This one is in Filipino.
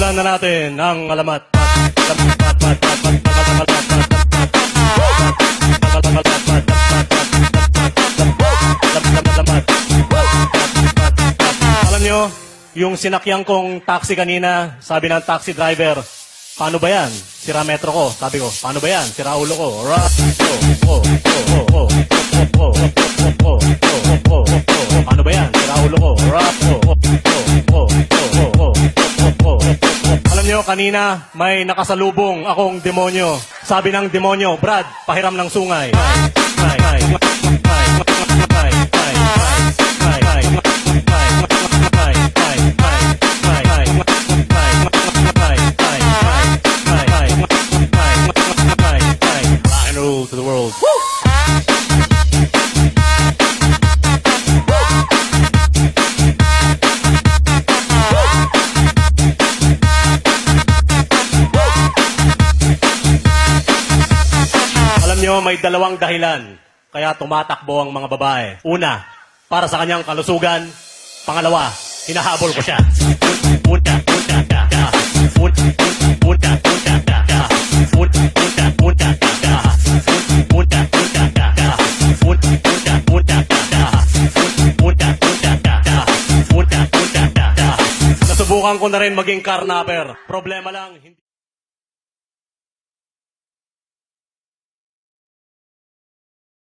Simulan na natin ang alamat. Alam nyo, yung sinakyan kong taxi kanina, sabi ng taxi driver, paano ba yan? Sira metro ko. Sabi ko, paano ba yan? Sira ulo ko. Paano ba yan? Sira ulo ko. Alam nyo, kanina may nakasalubong akong demonyo. Sabi ng demonyo, Brad, pahiram ng sungay. And rule to the world. Alam nyo, may dalawang dahilan kaya tumatakbo ang mga babae. Una, para sa kanyang kalusugan. Pangalawa, hinahabol ko siya. Nasubukan ko na rin maging carnapper. Problema lang, hindi